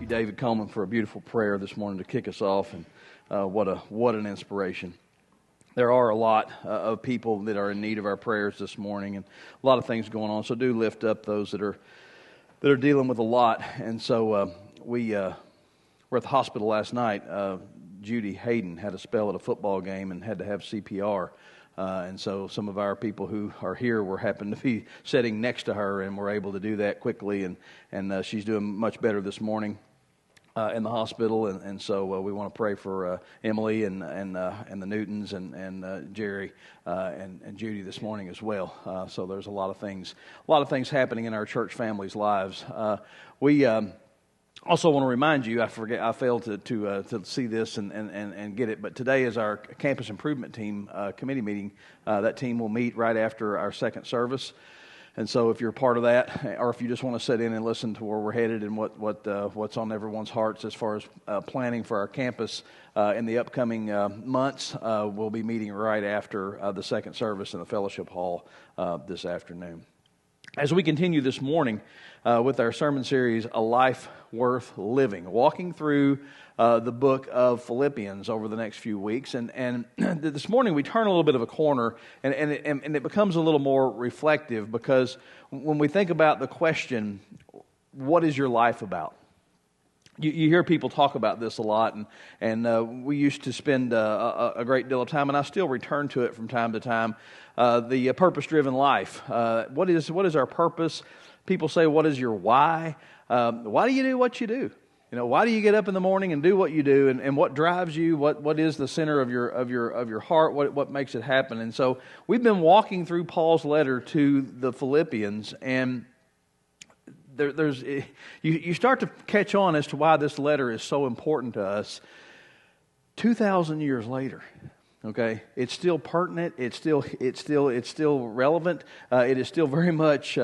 David Coleman, for a beautiful prayer this morning to kick us off, and what an inspiration. There are a lot of people that are in need of our prayers this morning, and a lot of things going on. So do lift up those that are dealing with a lot. And so we were at the hospital last night. Judy Hayden had a spell at a football game and had to have CPR. And so some of our people who are here happened to be sitting next to her, and were able to do that quickly. And she's doing much better this morning in the hospital. And so we want to pray for Emily and the Newtons and Jerry and Judy this morning as well. So there's a lot of things happening in our church family's lives. We also want to remind you, I failed to see this and get it, but today is our campus improvement team committee meeting. That team will meet right after our second service, and so if you're part of that, or if you just want to sit in and listen to where we're headed and what's on everyone's hearts as far as planning for our campus in the upcoming months, we'll be meeting right after the second service in the fellowship hall this afternoon. As we continue this morning with our sermon series, A Life Worth Living, walking through the book of Philippians over the next few weeks. And this morning we turn a little bit of a corner, and it becomes a little more reflective, because when we think about the question, what is your life about? You hear people talk about this a lot, and we used to spend a great deal of time, and I still return to it from time to time, the purpose-driven life. What is our purpose? People say, what is your why? Why do you do what you do? Why do you get up in the morning and do what you do, and what drives you? What is the center of your heart? What makes it happen? And so we've been walking through Paul's letter to the Philippians, and you start to catch on as to why this letter is so important to us 2,000 years later. Okay, it's still pertinent. It's still relevant. It is still very much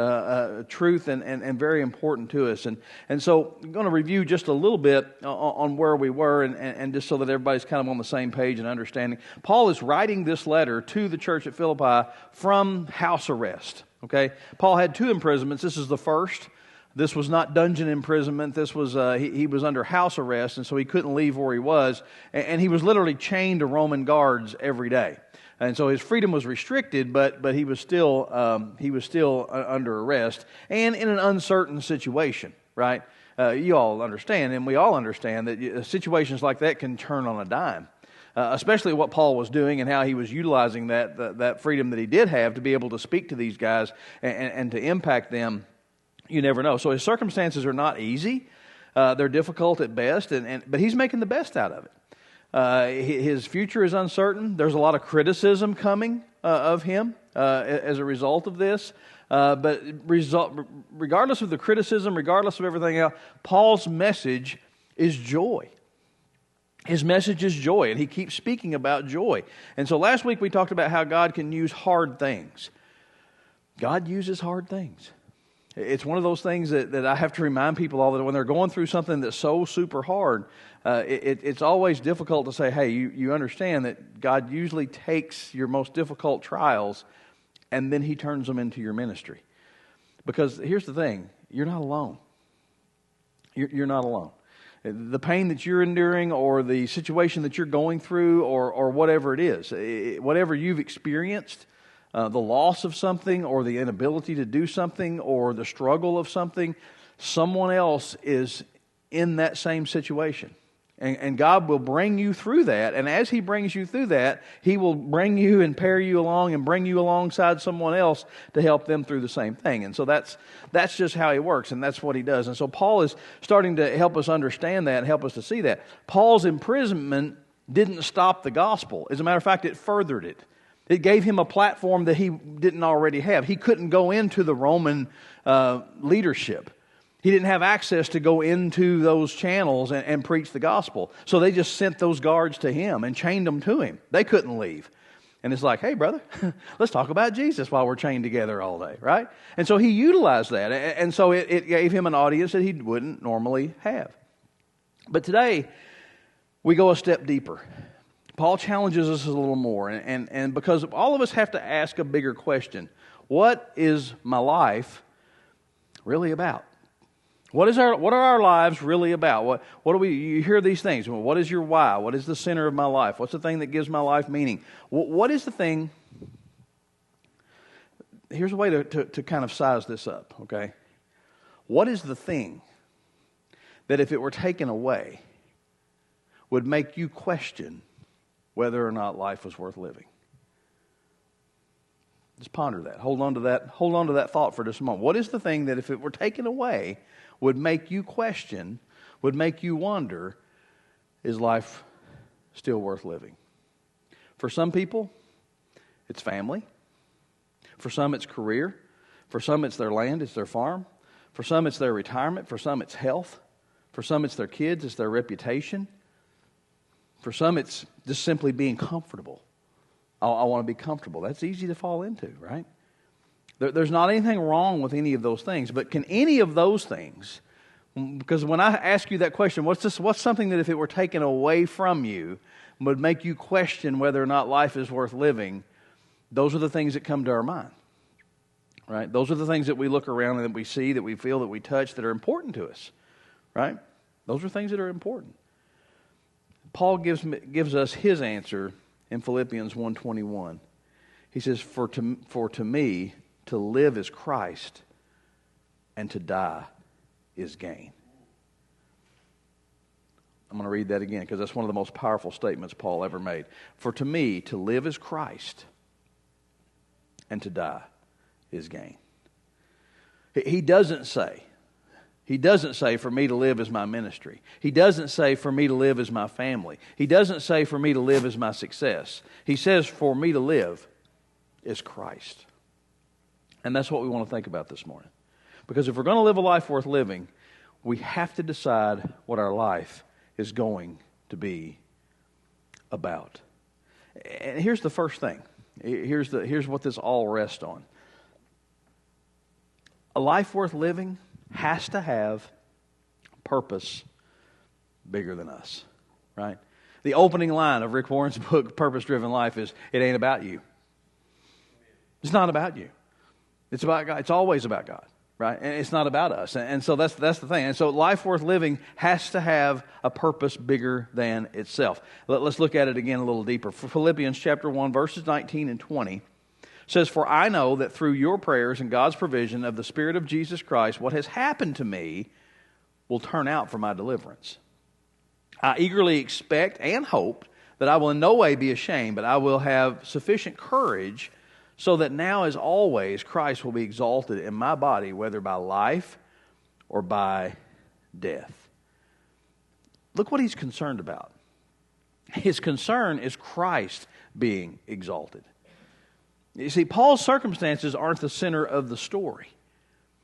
truth and very important to us. And so I'm going to review just a little bit on where we were, and just so that everybody's kind of on the same page and understanding. Paul is writing this letter to the church at Philippi from house arrest. Okay, Paul had 2 imprisonments. This is the first. This was not dungeon imprisonment. This was he was under house arrest, and so he couldn't leave where he was, and he was literally chained to Roman guards every day, and so his freedom was restricted, but he was still under arrest and in an uncertain situation, right? You all understand, and we all understand that situations like that can turn on a dime. Especially what Paul was doing and how he was utilizing that freedom that he did have to be able to speak to these guys and to impact them. You never know. So his circumstances are not easy. They're difficult at best, but he's making the best out of it. His future is uncertain. There's a lot of criticism coming of him as a result of this. But regardless of the criticism, regardless of everything else, Paul's message is joy. His message is joy, and he keeps speaking about joy. And so last week we talked about how God can use hard things. God uses hard things. It's one of those things that I have to remind people all that when they're going through something that's so super hard, it's always difficult to say, hey, you understand that God usually takes your most difficult trials and then He turns them into your ministry. Because here's the thing, you're not alone. You're not alone. The pain that you're enduring, or the situation that you're going through, or whatever it is, whatever you've experienced, the loss of something, or the inability to do something, or the struggle of something, someone else is in that same situation. And God will bring you through that. And as He brings you through that, He will bring you and pair you along and bring you alongside someone else to help them through the same thing. And so that's just how He works, and that's what He does. And so Paul is starting to help us understand that and help us to see that. Paul's imprisonment didn't stop the gospel. As a matter of fact, it furthered it. It gave him a platform that he didn't already have. He couldn't go into the Roman leadership. He didn't have access to go into those channels and preach the gospel. So they just sent those guards to him and chained them to him. They couldn't leave. And it's like, hey, brother, let's talk about Jesus while we're chained together all day, right? And so he utilized that. And so it gave him an audience that he wouldn't normally have. But today, we go a step deeper. Paul challenges us a little more, and because all of us have to ask a bigger question. What is my life really about? What are our lives really about? What do you hear these things? What is your why? What is the center of my life? What's the thing that gives my life meaning? What is the thing? Here's a way to kind of size this up, okay? What is the thing that if it were taken away would make you question whether or not life was worth living? Just ponder that. Hold on to that. Hold on to that thought for just a moment. What is the thing that if it were taken away would make you question, would make you wonder, is life still worth living? For some people, it's family. For some, it's career. For some, it's their land, it's their farm. For some, it's their retirement. For some, it's health. For some, it's their kids, it's their reputation. For some, it's just simply being comfortable. I want to be comfortable. That's easy to fall into, right? There's not anything wrong with any of those things, but can any of those things, because when I ask you that question, what's something that if it were taken away from you would make you question whether or not life is worth living? Those are the things that come to our mind, right? Those are the things that we look around and that we see, that we feel, that we touch, that are important to us, right? Those are things that are important. Paul gives us his answer in Philippians 1:21. He says, For to me, to live is Christ, and to die is gain. I'm going to read that again because that's one of the most powerful statements Paul ever made. For to me, to live is Christ, and to die is gain. He doesn't say for me to live as my ministry. He doesn't say for me to live as my family. He doesn't say for me to live as my success. He says for me to live is Christ. And that's what we want to think about this morning. Because if we're going to live a life worth living, we have to decide what our life is going to be about. And here's the first thing. Here's what this all rests on. A life worth living has to have purpose bigger than us, right? The opening line of Rick Warren's book, Purpose Driven Life, is, it ain't about you. It's not about you. It's about God. It's always about God, right? And it's not about us. And so that's the thing. And so life worth living has to have a purpose bigger than itself. Let's look at it again a little deeper. Philippians chapter 1, verses 19 and 20 says, For I know that through your prayers and God's provision of the Spirit of Jesus Christ, what has happened to me will turn out for my deliverance. I eagerly expect and hope that I will in no way be ashamed, but I will have sufficient courage so that now as always Christ will be exalted in my body, whether by life or by death. Look what he's concerned about. His concern is Christ being exalted. You see, Paul's circumstances aren't the center of the story.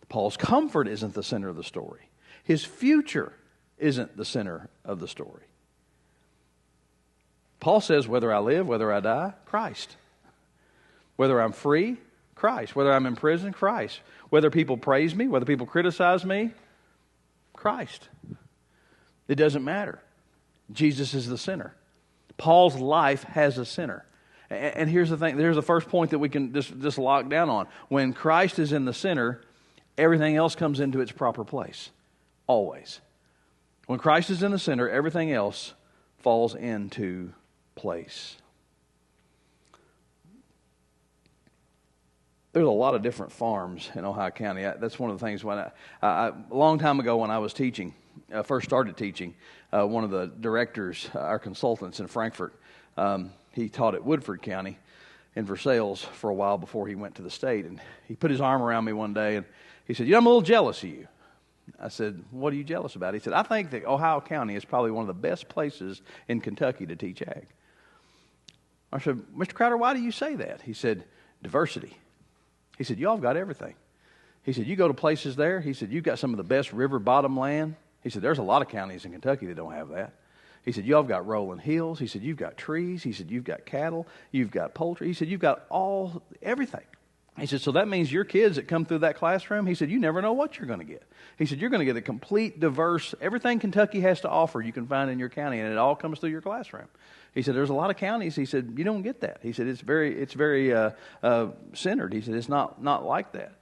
Paul's comfort isn't the center of the story. His future isn't the center of the story. Paul says, whether I live, whether I die, Christ. Whether I'm free, Christ. Whether I'm in prison, Christ. Whether people praise me, whether people criticize me, Christ. It doesn't matter. Jesus is the center. Paul's life has a center. And here's the thing. There's the first point that we can just lock down on. When Christ is in the center, everything else comes into its proper place. Always. When Christ is in the center, everything else falls into place. There's a lot of different farms in Ohio County. That's one of the things when a long time ago when I was teaching, first started teaching, one of the directors, our consultants in Frankfort, he taught at Woodford County in Versailles for a while before he went to the state. And he put his arm around me one day and he said, I'm a little jealous of you. I said, what are you jealous about? He said, I think that Ohio County is probably one of the best places in Kentucky to teach ag. I said, Mr. Crowder, why do you say that? He said, diversity. He said, y'all have got everything. He said, you go to places there. He said, you've got some of the best river bottom land. He said, there's a lot of counties in Kentucky that don't have that. He said, y'all have got rolling hills. He said, you've got trees. He said, you've got cattle. You've got poultry. He said, you've got everything. He said, so that means your kids that come through that classroom, he said, you never know what you're going to get. He said, you're going to get a complete, diverse, everything Kentucky has to offer you can find in your county, and it all comes through your classroom. He said, there's a lot of counties, he said, you don't get that. He said, it's very centered. He said, it's not like that.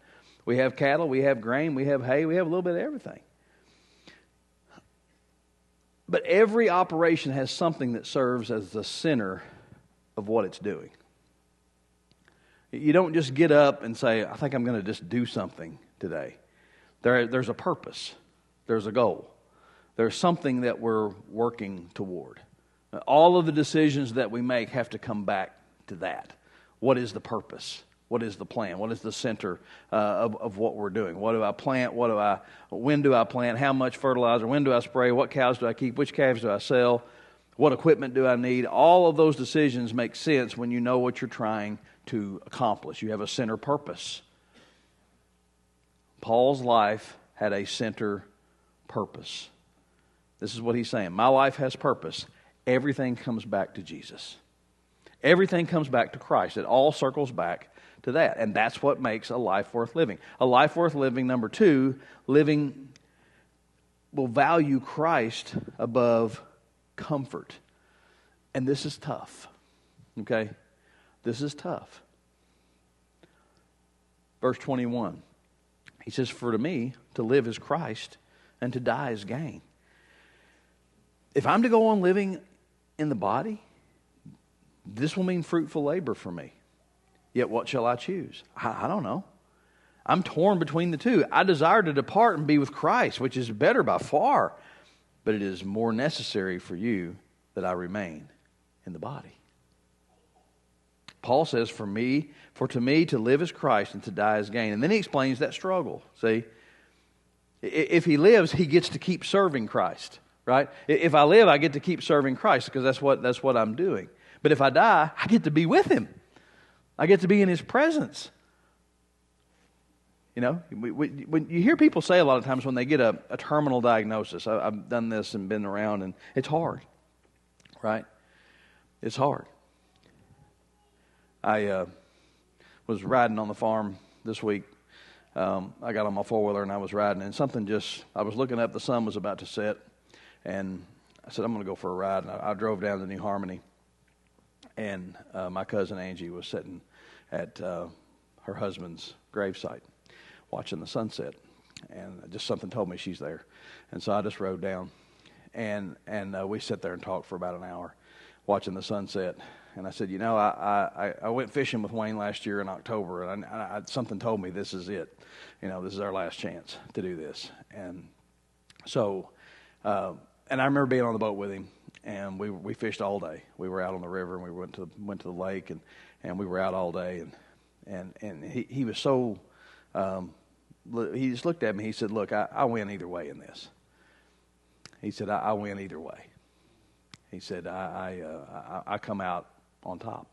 We have cattle, we have grain, we have hay, we have a little bit of everything. But every operation has something that serves as the center of what it's doing. You don't just get up and say, I think I'm going to just do something today. There's a purpose. There's a goal. There's something that we're working toward. All of the decisions that we make have to come back to that. What is the purpose? What is the plan? What is the center of what we're doing? What do I plant? When do I plant? How much fertilizer? When do I spray? What cows do I keep? Which calves do I sell? What equipment do I need? All of those decisions make sense when you know what you're trying to accomplish. You have a center purpose. Paul's life had a center purpose. This is what he's saying. My life has purpose. Everything comes back to Jesus. Everything comes back to Christ. It all circles back to that. And that's what makes a life worth living. A life worth living, number two, living will value Christ above comfort. And this is tough. Okay? This is tough. Verse 21. He says, for to me, to live is Christ, and to die is gain. If I'm to go on living in the body, this will mean fruitful labor for me. Yet what shall I choose? I don't know. I'm torn between the two. I desire to depart and be with Christ, which is better by far. But it is more necessary for you that I remain in the body. Paul says, for to me to live is Christ and to die is gain. And then he explains that struggle. See, if he lives, he gets to keep serving Christ, right? If I live, I get to keep serving Christ because that's what I'm doing. But if I die, I get to be with him. I get to be in his presence. You know, when you hear people say a lot of times when they get a terminal diagnosis, I've done this and been around, and it's hard, right? It's hard. I was riding on the farm this week. I got on my four-wheeler and I was riding, and I was looking up, the sun was about to set, and I said, I'm going to go for a ride. And I drove down to New Harmony, and my cousin Angie was sitting at her husband's gravesite watching the sunset, and just something told me she's there. And so I just rode down, and we sat there and talked for about an hour watching the sunset. And I said, I went fishing with Wayne last year in October, and something told me this is it. This is our last chance to do this. And so, and I remember being on the boat with him, and we fished all day. We were out on the river, and we went to the lake, and we were out all day. And he was so, he just looked at me. He said, look, I win either way in this. He said, I win either way. He said, I come out on top.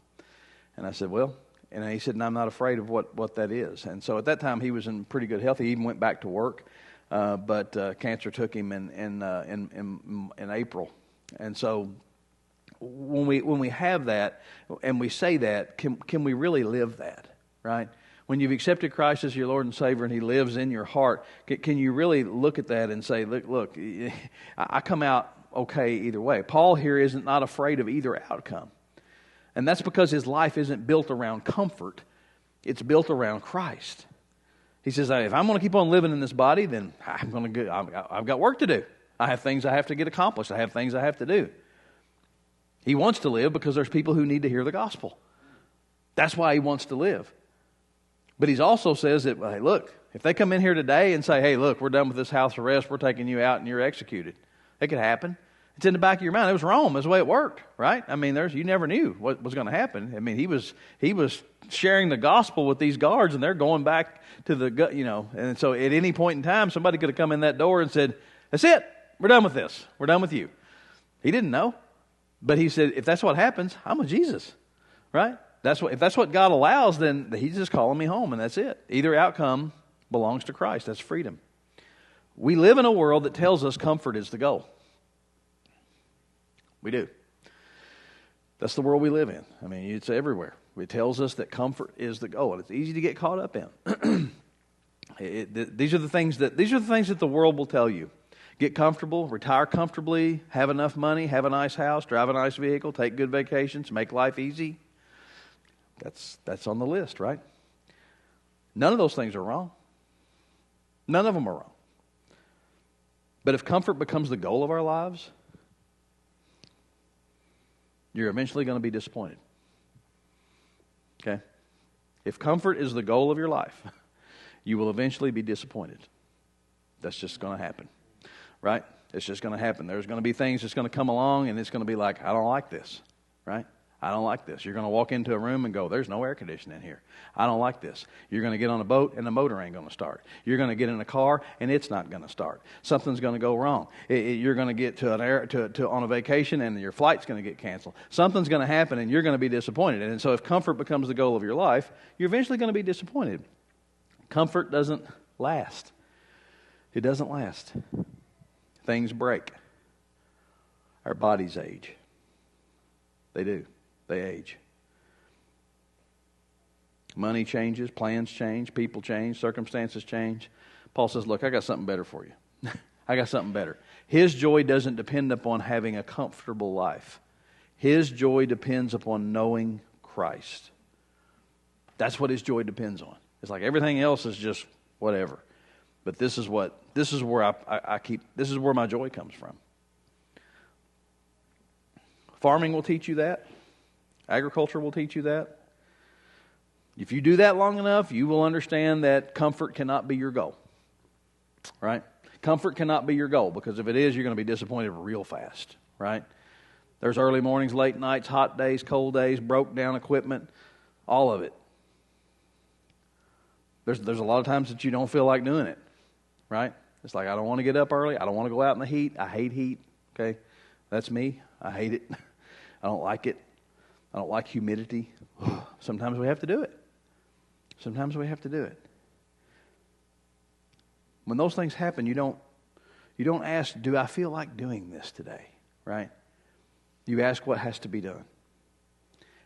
And I said, well, and he said, and I'm not afraid of what that is. And so at that time, he was in pretty good health. He even went back to work, but cancer took him in April. And so when we have that and we say that, can we really live that, right? When you've accepted Christ as your Lord and Savior and He lives in your heart, can you really look at that and say, look, I come out okay either way. Paul here isn't not afraid of either outcome. And that's because his life isn't built around comfort. It's built around Christ. He says, if I'm going to keep on living in this body, then I've got work to do. I have things I have to get accomplished. I have things I have to do. He wants to live because there's people who need to hear the gospel. That's why he wants to live. But he also says that, hey, look, if they come in here today and say, hey, look, we're done with this house arrest, we're taking you out and you're executed. It could happen. It's in the back of your mind. It was Rome. That's the way it worked, right? I mean, you never knew what was going to happen. I mean, he was sharing the gospel with these guards, and they're going back to the, and so at any point in time, somebody could have come in that door and said, that's it. We're done with this. We're done with you. He didn't know. But he said, if that's what happens, I'm with Jesus, right? If that's what God allows, then He's just calling me home, and that's it. Either outcome belongs to Christ. That's freedom. We live in a world that tells us comfort is the goal. We do. That's the world we live in. I mean, it's everywhere. It tells us that comfort is the goal, and it's easy to get caught up in. These are the things that the world will tell you. Get comfortable, retire comfortably, have enough money, have a nice house, drive a nice vehicle, take good vacations, make life easy. That's on the list, right? None of those things are wrong. None of them are wrong. But if comfort becomes the goal of our lives, you're eventually going to be disappointed. Okay? If comfort is the goal of your life, you will eventually be disappointed. That's just going to happen. Right? It's just going to happen. There's going to be things that's going to come along, and it's going to be like, I don't like this. Right? I don't like this. You're going to walk into a room and go, there's no air conditioning in here. I don't like this. You're going to get on a boat and the motor ain't going to start. You're going to get in a car and it's not going to start. Something's going to go wrong. You're going to get on a vacation and your flight's going to get canceled. Something's going to happen and you're going to be disappointed. And so if comfort becomes the goal of your life, you're eventually going to be disappointed. Comfort doesn't last. It doesn't last. Things break. Our bodies age. They do. They age. Money changes, plans change, people change, circumstances change. Paul says, look, I got something better for you. I got something better. His joy doesn't depend upon having a comfortable life. His joy depends upon knowing Christ. That's what his joy depends on. It's like everything else is just whatever. But this is where this is where my joy comes from. Farming will teach you that. Agriculture will teach you that. If you do that long enough, you will understand that comfort cannot be your goal. Right? Comfort cannot be your goal, because if it is, you're going to be disappointed real fast. Right? There's early mornings, late nights, hot days, cold days, broke down equipment, all of it. There's a lot of times that you don't feel like doing it. Right? It's like, I don't want to get up early. I don't want to go out in the heat. I hate heat. Okay? That's me. I hate it. I don't like it. I don't like humidity. Sometimes we have to do it. Sometimes we have to do it. When those things happen, you don't ask, do I feel like doing this today? Right? You ask what has to be done.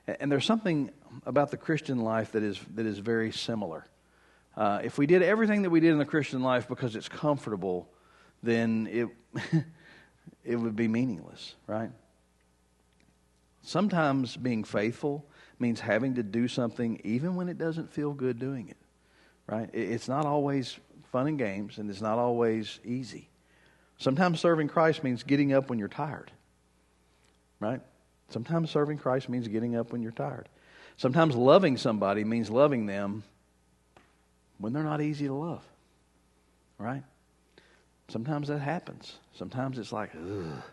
And there's something about the Christian life that is very similar. If we did everything that we did in the Christian life because it's comfortable, then it would be meaningless, right? Sometimes being faithful means having to do something even when it doesn't feel good doing it, right? It's not always fun and games, and it's not always easy. Sometimes serving Christ means getting up when you're tired, right? Sometimes serving Christ means getting up when you're tired. Sometimes loving somebody means loving them when they're not easy to love, right? Sometimes that happens. Sometimes it's like, ugh,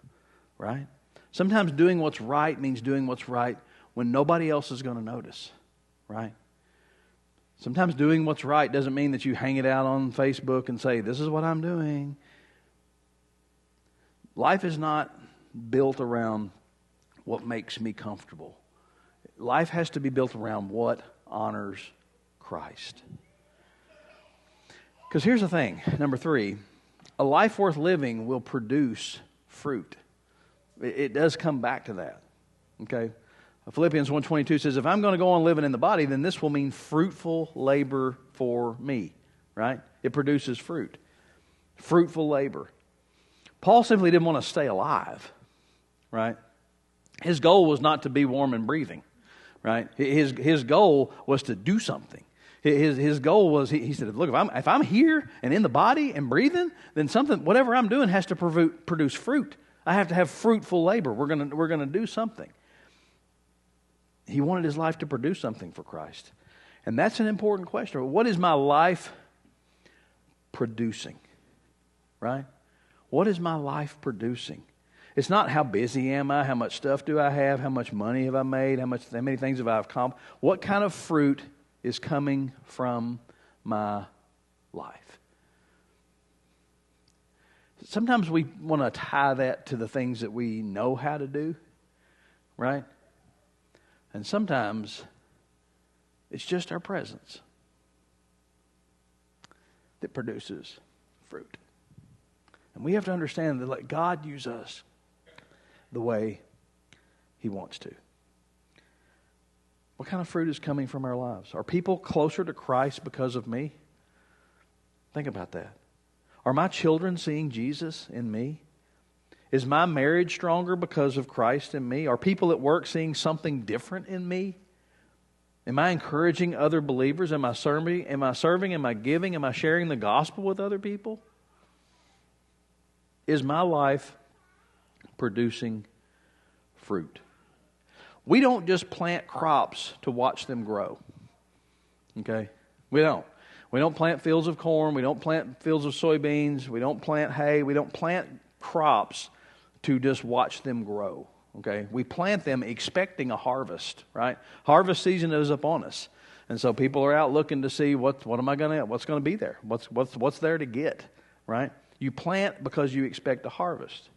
right? Sometimes doing what's right means doing what's right when nobody else is going to notice, right? Sometimes doing what's right doesn't mean that you hang it out on Facebook and say, this is what I'm doing. Life is not built around what makes me comfortable. Life has to be built around what honors Christ. Because here's the thing, number 3, a life worth living will produce fruit. It does come back to that. Okay? Philippians 1:22 says, if I'm going to go on living in the body, then this will mean fruitful labor for me. Right? It produces fruit. Fruitful labor. Paul simply didn't want to stay alive. Right? His goal was not to be warm and breathing. Right? His goal was to do something. His goal was, he said, look, if I'm here and in the body and breathing, then whatever I'm doing has to produce fruit. I have to have fruitful labor. We're gonna do something. He wanted his life to produce something for Christ. And that's an important question. What is my life producing? Right? What is my life producing? It's not how busy am I, how much stuff do I have, how much money have I made, how many things have I accomplished. What kind of fruit is coming from my life? Sometimes we want to tie that to the things that we know how to do, right? And sometimes it's just our presence that produces fruit. And we have to understand that let God use us the way He wants to. What kind of fruit is coming from our lives? Are people closer to Christ because of me? Think about that. Are my children seeing Jesus in me? Is my marriage stronger because of Christ in me? Are people at work seeing something different in me? Am I encouraging other believers? Am I serving? Am I giving? Am I sharing the gospel with other people? Is my life producing fruit? We don't just plant crops to watch them grow. Okay? We don't. We don't plant fields of corn. We don't plant fields of soybeans. We don't plant hay. We don't plant crops to just watch them grow. Okay? We plant them expecting a harvest, right? Harvest season is upon us. And so people are out looking to see what's going to be there? What's there to get, right? You plant because you expect a harvest.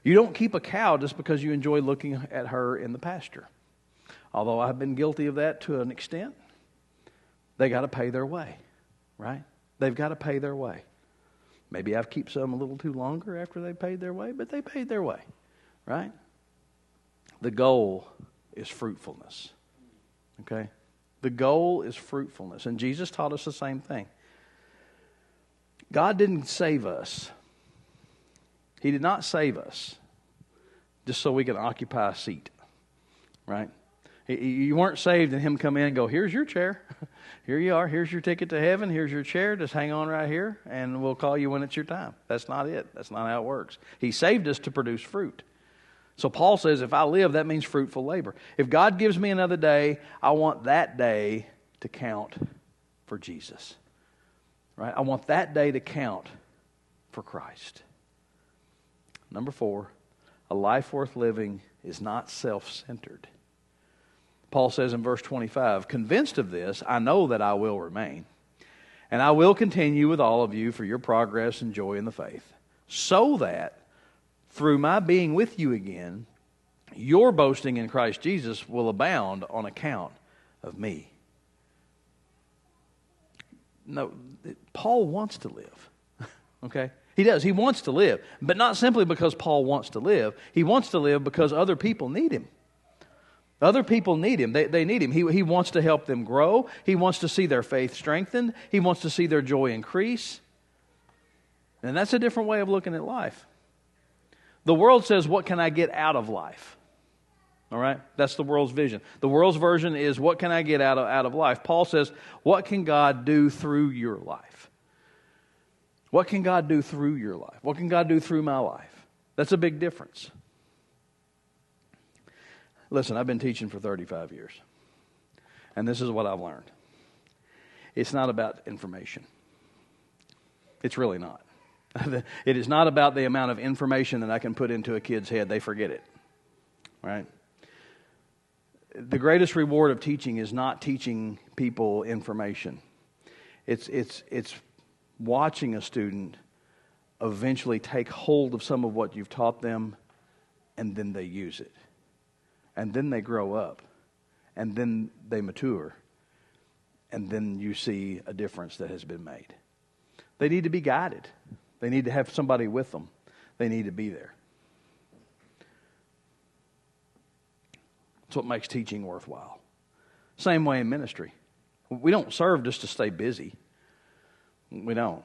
You don't keep a cow just because you enjoy looking at her in the pasture. Although I've been guilty of that to an extent, they got to pay their way, right? They've got to pay their way. Maybe I've kept some a little too longer after they paid their way, but they paid their way, right? The goal is fruitfulness, okay? The goal is fruitfulness, and Jesus taught us the same thing. God didn't save us. He did not save us just so we can occupy a seat, right? You weren't saved and Him come in and go, here's your chair. Here you are. Here's your ticket to heaven. Here's your chair. Just hang on right here and we'll call you when it's your time. That's not it. That's not how it works. He saved us to produce fruit. So Paul says if I live, that means fruitful labor. If God gives me another day, I want that day to count for Jesus. Right? I want that day to count for Christ. Number 4, a life worth living is not self-centered. Paul says in verse 25, convinced of this, I know that I will remain, and I will continue with all of you for your progress and joy in the faith, so that through my being with you again, your boasting in Christ Jesus will abound on account of me. No, Paul wants to live, okay? He does. He wants to live. But not simply because Paul wants to live. He wants to live because other people need him. Other people need him. They need him. He wants to help them grow. He wants to see their faith strengthened. He wants to see their joy increase. And that's a different way of looking at life. The world says, what can I get out of life? All right? That's the world's vision. The world's version is, what can I get out of life? Paul says, what can God do through your life? What can God do through your life? What can God do through my life? That's a big difference. Listen, I've been teaching for 35 years. And this is what I've learned. It's not about information. It's really not. It is not about the amount of information that I can put into a kid's head. They forget it. Right? The greatest reward of teaching is not teaching people information. It's watching a student eventually take hold of some of what you've taught them, and then they use it. And then they grow up. And then they mature. And then you see a difference that has been made. They need to be guided. They need to have somebody with them. They need to be there. That's what makes teaching worthwhile. Same way in ministry. We don't serve just to stay busy. We don't.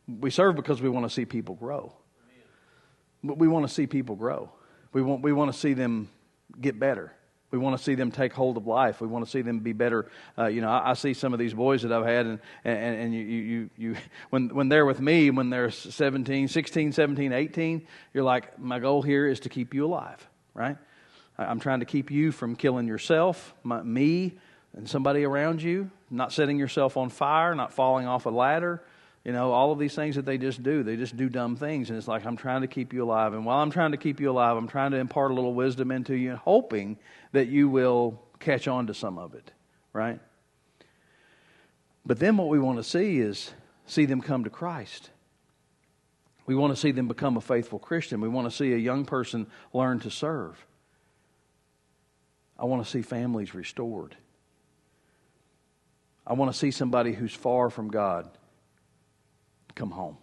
We serve because we want to see people grow. We want to see people grow. We want to see them get better. We want to see them take hold of life. We want to see them be better. I see some of these boys that I've had, and you when they're with me, when they're 16, 17, 18, you're like, my goal here is to keep you alive, right? I'm trying to keep you from killing yourself, me, and somebody around you, not setting yourself on fire, not falling off a ladder. All of these things that they just do. They just do dumb things. And it's like, I'm trying to keep you alive. And while I'm trying to keep you alive, I'm trying to impart a little wisdom into you, hoping that you will catch on to some of it. Right? But then what we want to see is see them come to Christ. We want to see them become a faithful Christian. We want to see a young person learn to serve. I want to see families restored. I want to see somebody who's far from God come home.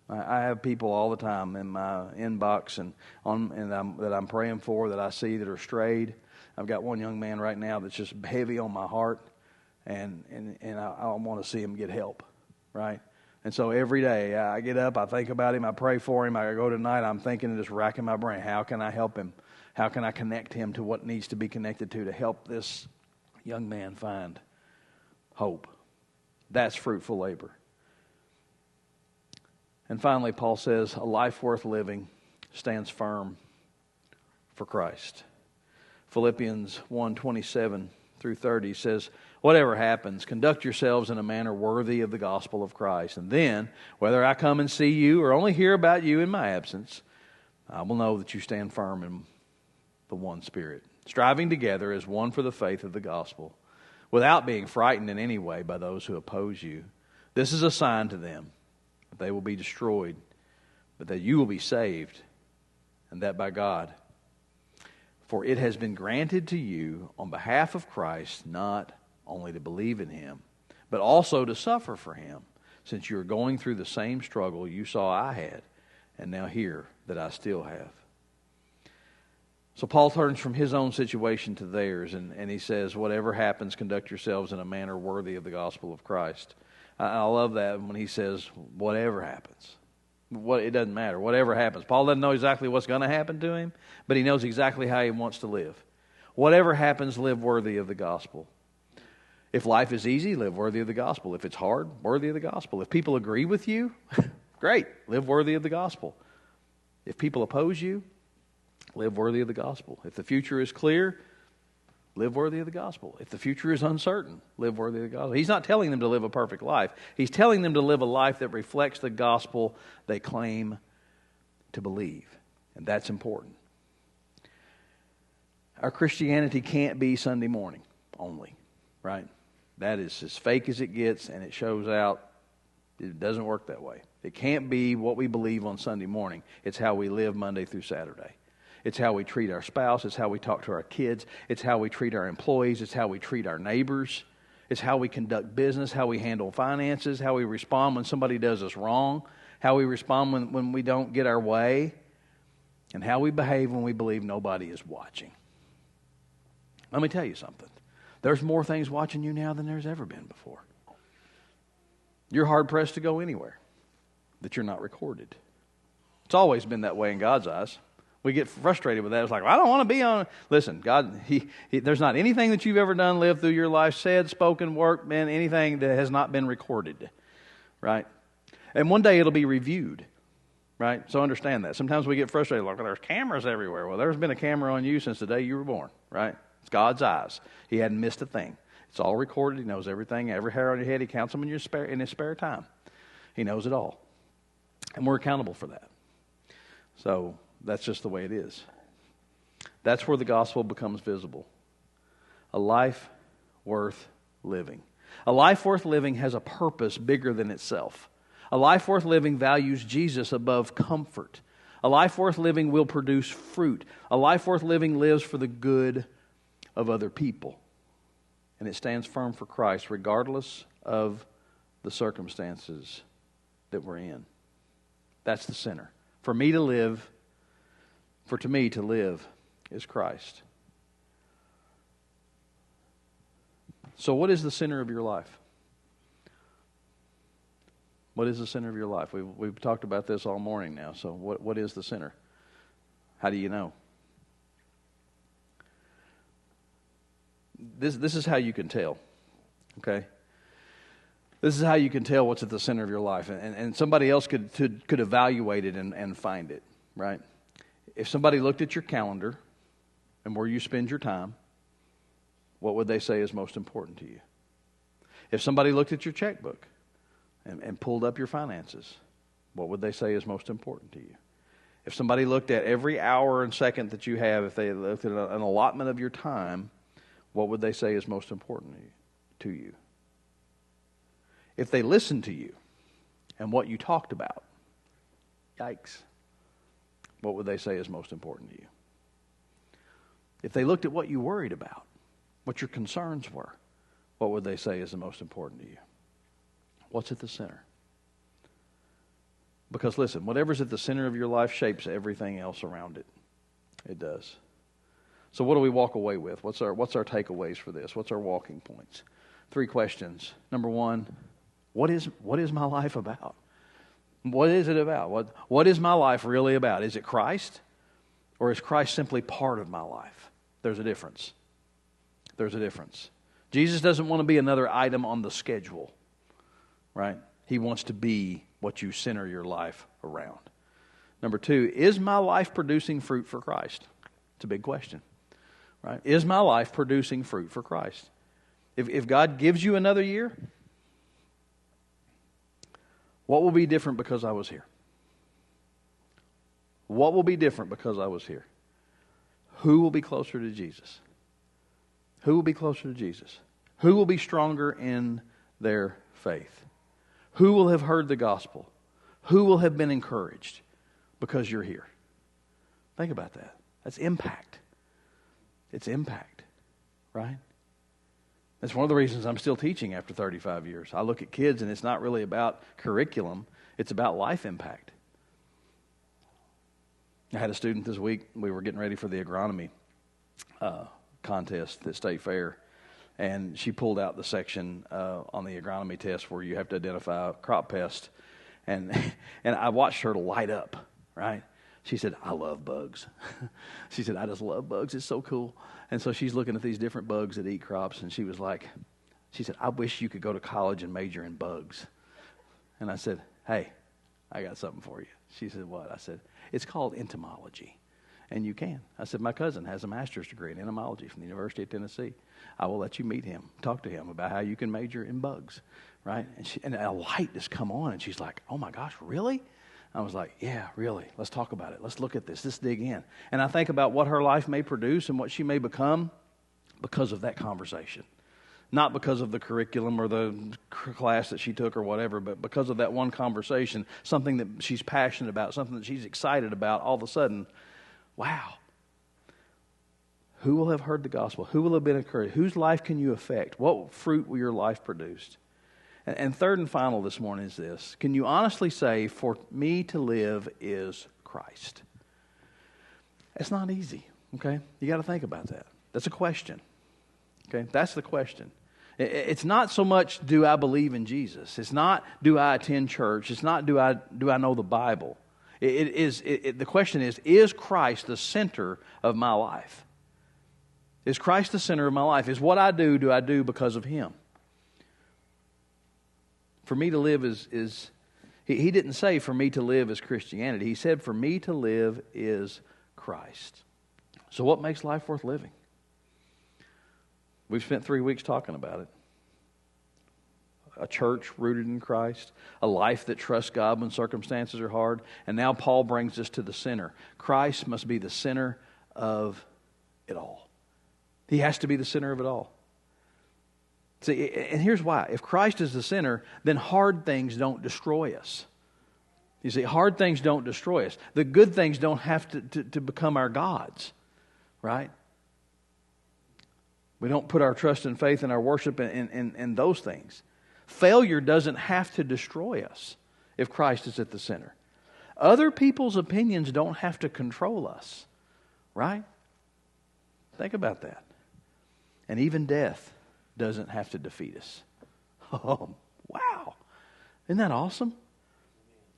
I have people all the time in my inbox and that I'm praying for, that I see that are strayed. I've got one young man right now that's just heavy on my heart, and I want to see him get help, right? And so every day I get up, I think about him, I pray for him. I go tonight, I'm thinking and just racking my brain. How can I help him? How can I connect him to what needs to be connected to help this young man find hope? That's fruitful labor. And finally, Paul says, a life worth living stands firm for Christ. Philippians 1:27 through 30 says, whatever happens, conduct yourselves in a manner worthy of the gospel of Christ. And then, whether I come and see you or only hear about you in my absence, I will know that you stand firm in the one Spirit, striving together as one for the faith of the gospel, without being frightened in any way by those who oppose you. This is a sign to them that they will be destroyed, but that you will be saved, and that by God. For it has been granted to you on behalf of Christ not only to believe in Him, but also to suffer for Him, since you are going through the same struggle you saw I had, and now hear that I still have. So Paul turns from his own situation to theirs, and he says, whatever happens, conduct yourselves in a manner worthy of the gospel of Christ. I love that when he says, whatever happens. It doesn't matter. Whatever happens. Paul doesn't know exactly what's going to happen to him, but he knows exactly how he wants to live. Whatever happens, live worthy of the gospel. If life is easy, live worthy of the gospel. If it's hard, worthy of the gospel. If people agree with you, great, live worthy of the gospel. If people oppose you, live worthy of the gospel. If the future is clear, live worthy of the gospel. If the future is uncertain, live worthy of the gospel. He's not telling them to live a perfect life. He's telling them to live a life that reflects the gospel they claim to believe. And that's important. Our Christianity can't be Sunday morning only, right? That is as fake as it gets, and it shows out. It doesn't work that way. It can't be what we believe on Sunday morning. It's how we live Monday through Saturday. It's how we treat our spouse. It's how we talk to our kids. It's how we treat our employees. It's how we treat our neighbors. It's how we conduct business, how we handle finances, how we respond when somebody does us wrong, how we respond when we don't get our way, and how we behave when we believe nobody is watching. Let me tell you something. There's more things watching you now than there's ever been before. You're hard-pressed to go anywhere that you're not recorded. It's always been that way in God's eyes. We get frustrated with that. It's like, well, I don't want to be on. Listen, God, there's not anything that you've ever done, lived through your life, said, spoken, worked, been anything that has not been recorded, right? And one day it'll be reviewed, right? So understand that. Sometimes we get frustrated, like, well, there's cameras everywhere. Well, there's been a camera on you since the day you were born, right? It's God's eyes. He hadn't missed a thing. It's all recorded. He knows everything, every hair on your head. He counts them in his spare time. He knows it all. And we're accountable for that. So that's just the way it is. That's where the gospel becomes visible. A life worth living. A life worth living has a purpose bigger than itself. A life worth living values Jesus above comfort. A life worth living will produce fruit. A life worth living lives for the good of other people. And it stands firm for Christ regardless of the circumstances that we're in. That's the center. For me to live is Christ. So what is the center of your life? What is the center of your life? We've talked about this all morning now. So what is the center? How do you know? This is how you can tell. Okay? This is how you can tell what's at the center of your life. And somebody else could evaluate it and find it, right? If somebody looked at your calendar and where you spend your time, what would they say is most important to you? If somebody looked at your checkbook and pulled up your finances, what would they say is most important to you? If somebody looked at every hour and second that you have, if they looked at an allotment of your time, what would they say is most important to you? If they listened to you and what you talked about, yikes, what would they say is most important to you? If they looked at what you worried about, what your concerns were, what would they say is the most important to you? What's at the center? Because listen, whatever's at the center of your life shapes everything else around it. It does. So what do we walk away with? What's our takeaways for this? What's our walking points? 3 questions. Number 1, what is my life about? What is it about? What is my life really about? Is it Christ? Or is Christ simply part of my life? There's a difference. There's a difference. Jesus doesn't want to be another item on the schedule, right? He wants to be what you center your life around. Number 2, is my life producing fruit for Christ? It's a big question, right? Is my life producing fruit for Christ? If God gives you another year, what will be different because I was here? What will be different because I was here? Who will be closer to Jesus? Who will be closer to Jesus? Who will be stronger in their faith? Who will have heard the gospel? Who will have been encouraged because you're here? Think about that. That's impact. It's impact, right? That's one of the reasons I'm still teaching after 35 years. I look at kids and it's not really about curriculum. It's about life impact. I had a student this week. We were getting ready for the agronomy contest at State Fair. And she pulled out the section on the agronomy test where you have to identify a crop pest. And I watched her light up, right? She said, I love bugs. She said, I just love bugs. It's so cool. And so she's looking at these different bugs that eat crops. And she said, I wish you could go to college and major in bugs. And I said, hey, I got something for you. She said, what? I said, it's called entomology. And you can. I said, my cousin has a master's degree in entomology from the University of Tennessee. I will let you meet him, talk to him about how you can major in bugs, right? And a light just come on, and she's like, oh my gosh, really? I was like, yeah, really. Let's talk about it. Let's look at this. Let's dig in. And I think about what her life may produce and what she may become because of that conversation. Not because of the curriculum or the class that she took or whatever, but because of that one conversation, something that she's passionate about, something that she's excited about, all of a sudden, wow. Who will have heard the gospel? Who will have been encouraged? Whose life can you affect? What fruit will your life produce? And third and final this morning is this. Can you honestly say, for me to live is Christ? It's not easy, okay? You got to think about that. That's a question, okay? That's the question. It's not so much, do I believe in Jesus? It's not, do I attend church? It's not, do I know the Bible? The question is Christ the center of my life? Is Christ the center of my life? Is what I do I do because of Him? For me to live is he didn't say for me to live is Christianity. He said for me to live is Christ. So what makes life worth living? We've spent 3 weeks talking about it. A church rooted in Christ, a life that trusts God when circumstances are hard, and now Paul brings us to the center. Christ must be the center of it all. He has to be the center of it all. See, and here's why. If Christ is the center, then hard things don't destroy us. You see, hard things don't destroy us. The good things don't have to become our gods, right? We don't put our trust and faith and our worship in those things. Failure doesn't have to destroy us if Christ is at the center. Other people's opinions don't have to control us, right? Think about that. And even death doesn't have to defeat us. Oh, wow. Isn't that awesome?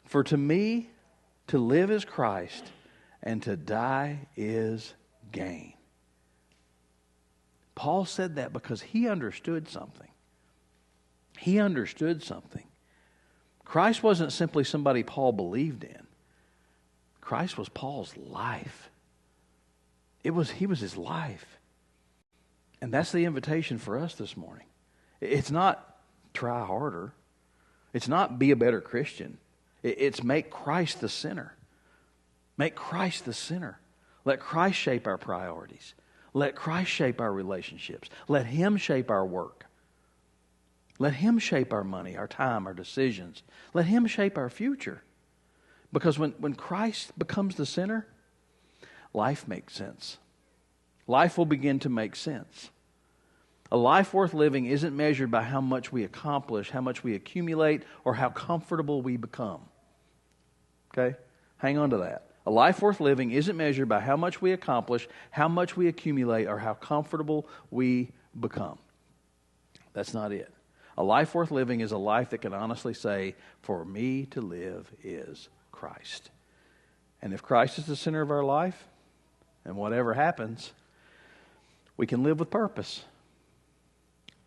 For to me, to live is Christ, and to die is gain. Paul said that because he understood something. He understood something. Christ wasn't simply somebody Paul believed in. Christ was Paul's life. He was his life. And that's the invitation for us this morning. It's not try harder. It's not be a better Christian. It's make Christ the center. Make Christ the center. Let Christ shape our priorities. Let Christ shape our relationships. Let Him shape our work. Let Him shape our money, our time, our decisions. Let Him shape our future. Because when Christ becomes the center, life makes sense. Life will begin to make sense. A life worth living isn't measured by how much we accomplish, how much we accumulate, or how comfortable we become. Okay? Hang on to that. A life worth living isn't measured by how much we accomplish, how much we accumulate, or how comfortable we become. That's not it. A life worth living is a life that can honestly say, for me to live is Christ. And if Christ is the center of our life, and whatever happens, we can live with purpose.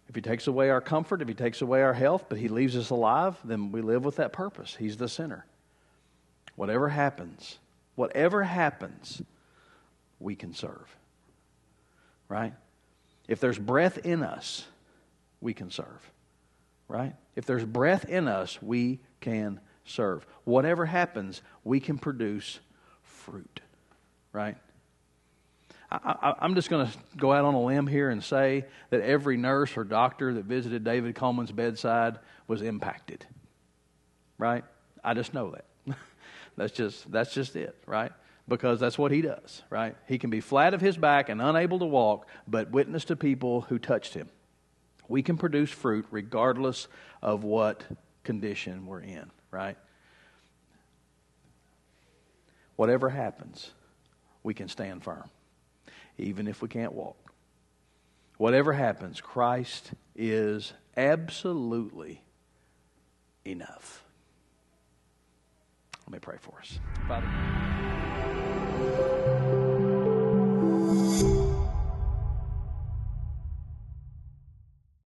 If He takes away our comfort, if He takes away our health, but He leaves us alive, then we live with that purpose. He's the center. Whatever happens, we can serve. Right? If there's breath in us, we can serve. Right? If there's breath in us, we can serve. Whatever happens, we can produce fruit. Right? I'm just going to go out on a limb here and say that every nurse or doctor that visited David Coleman's bedside was impacted. Right? I just know that. That's just it, right? Because that's what he does, right? He can be flat of his back and unable to walk, but witness to people who touched him. We can produce fruit regardless of what condition we're in, right? Whatever happens, we can stand firm, even if we can't walk. Whatever happens, Christ is absolutely enough. Let me pray for us. Father.